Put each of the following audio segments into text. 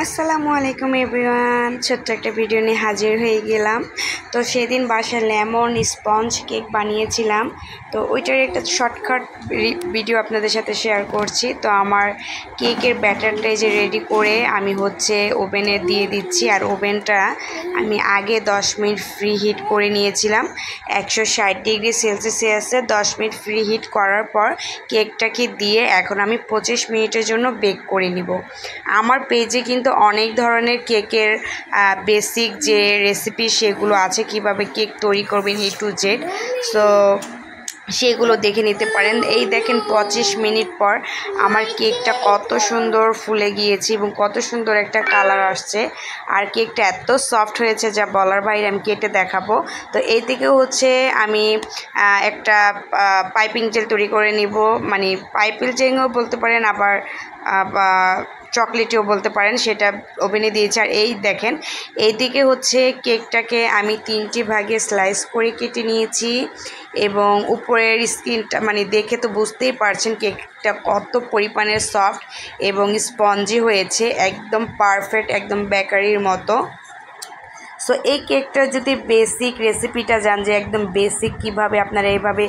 আসসালামু আলাইকুম এভরিওয়ান, ছোট্ট একটা ভিডিও নিয়ে হাজির হয়ে গেলাম। তো সেদিন বাসায় লেমন স্পঞ্জ কেক বানিয়েছিলাম, তো ওইটার একটা শর্টকাট ভিডিও আপনাদের সাথে শেয়ার করছি। তো আমার কেকের ব্যাটারটাই যে রেডি করে আমি ওভেনে দিয়ে দিচ্ছি। আর ওভেনটা আমি আগে 10 মিনিট ফ্রি হিট করে নিয়েছিলাম 160 ডিগ্রি সেলসিয়াসে। 10 মিনিট ফ্রি হিট করার পর কেকটাকে দিয়ে এখন আমি 25 মিনিটের জন্য বেক করে নিব। আমার পেজে কিন্তু অনেক ধরনের কেকের বেসিক যে রেসিপি সেগুলো আছে, কিভাবে কেক তৈরি করবেন A to Z, সো সেগুলো দেখে নিতে পারেন। এই দেখেন 25 মিনিট পর আমার কেকটা কত সুন্দর ফুলে গিয়েছে এবং কত সুন্দর একটা কালার আসছে। আর কেকটা এত সফট হয়েছে যা বলার বাইরে। আমি কেটে দেখাবো। তো এই থেকে আমি একটা পাইপিং জেল তৈরি করে নিব, মানে পাইপিং জেলও বলতে পারেন, আবার চকলেটও বলতে পারেন। সেটা ওভেনে দিয়েছি। আর এই দেখেন এইদিকে কেকটাকে আমি 3টি ভাগে স্লাইস করে কেটে নিয়েছি এবং উপরের স্কিনটা মানে দেখে তো বুঝতেই পারছেন কেকটা কত পরিমাণে সফট এবং স্পঞ্জি হয়েছে, একদম পারফেক্ট, একদম বেকারির মতো। সো এই কেকটা যদি বেসিক রেসিপিটা জান যে একদম বেসিক কিভাবে আপনারা এইভাবে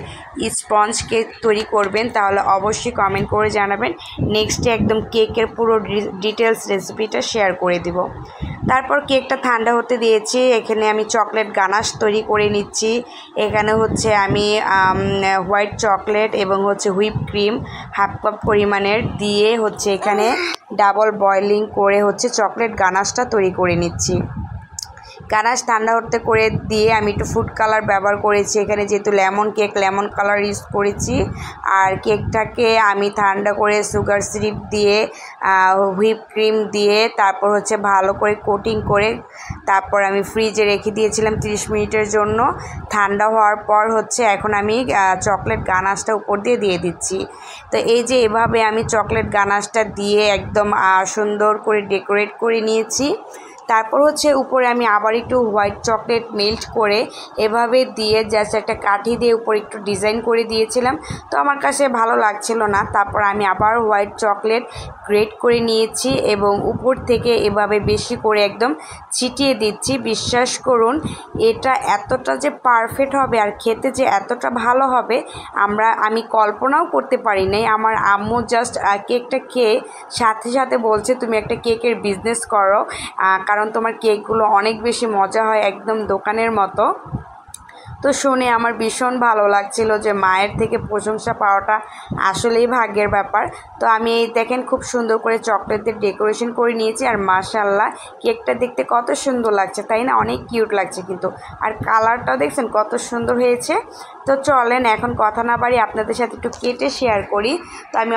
স্পঞ্জ কেক তৈরি করবেন, তাহলে অবশ্যই কমেন্ট করে জানাবেন। নেক্সটে একদম কেকের পুরো ডিটেলস রেসিপিটা শেয়ার করে দিব। তারপর কেকটা ঠান্ডা হতে দিয়েছি। এখানে আমি চকলেট গানাশ তৈরি করে নিচ্ছি। এখানে আমি হোয়াইট চকলেট এবং হুইপ ক্রিম হাফ কাপ পরিমাণের দিয়ে এখানে ডাবল বয়লিং করে চকলেট গানাশটা তৈরি করে নিচ্ছি। গানাশ ঠান্ডা হতে করে দিয়ে আমি একটু ফুড কালার ব্যবহার করেছি। এখানে যেহেতু lemon cake, lemon colour use করেছি। আর কেকটাকে আমি ঠান্ডা করে সুগার সিরাপ দিয়ে হুইপ ক্রিম দিয়ে তারপর ভালো করে কোটিং করে তারপর আমি ফ্রিজে রেখে দিয়েছিলাম 30 মিনিটের জন্য। ঠান্ডা হওয়ার পর এখন আমি চকলেট গানাশটা উপর দিয়ে দিচ্ছি। তো এই যে এভাবে আমি চকলেট গানাশটা দিয়ে একদম সুন্দর করে ডেকোরেট করে নিয়েছি। তারপর উপরে আমি আবার একটু হোয়াইট চকলেট মেল্ট করে এভাবে দিয়ে জাস্ট একটা কাঠি দিয়ে উপরে একটু ডিজাইন করে দিয়েছিলাম। তো আমার কাছে ভালো লাগছিল না, তারপর আমি আবার হোয়াইট চকলেট গ্রেট করে নিয়েছি এবং উপর থেকে এভাবে বেশি করে একদম ছিটিয়ে দিচ্ছি। বিশ্বাস করুন এটা এতটা যে পারফেক্ট হবে আর খেতে যে এতটা ভালো হবে আমি কল্পনাও করতে পারি নাই। আমার আম্মু জাস্ট কেকটা খেয়ে সাথে সাথে বলছে তুমি একটা কেকের বিজনেস করো, কারণ তোমার কেকগুলো অনেক বেশি মজা হয়, একদম দোকানের মতো। তো শুনে আমার ভীষণ ভালো লাগছিল যে মায়ের থেকে প্রশংসা পাওয়াটা আসলেই ভাগ্যের ব্যাপার। তো আমি দেখেন খুব সুন্দর করে চকলেটদের ডেকোরেশন করে নিয়েছি। আর মাশাআল্লাহ কেকটা দেখতে কত সুন্দর লাগছে, তাই না? অনেক কিউট লাগছে কিন্তু। আর কালারটাও দেখছেন কত সুন্দর হয়েছে। তো চলেন এখন কথা না বাড়ি আপনাদের সাথে একটু কেটে শেয়ার করি। তো আমি